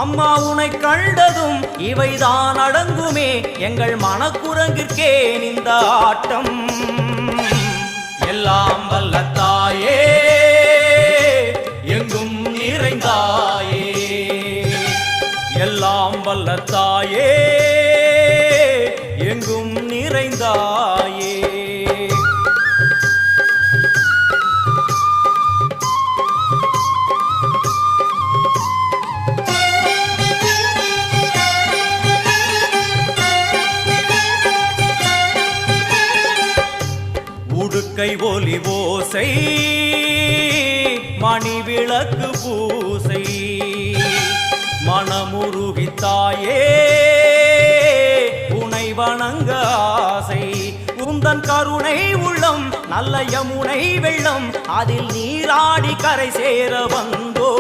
அம்மா உனை கண்டதும் இவைதான் அடங்குமே எங்கள் மனக்குரங்கிற்கே இந்த ஆட்டம். எல்லாம் வல்ல தாயே எங்கும் நிறைந்தாயே, எல்லாம் வல்ல தாயே எங்கும் நிறைந்தாயே. உடுக்கை ஒலி ஓசை மணி விளக்கு பூசை மனமுருவித்தாயே உனை வணங்க ஆசை. உந்தன் கருணை உள்ளம் நல்ல யமுனை வெள்ளம் அதில் நீராடி கரை சேர வந்தோ.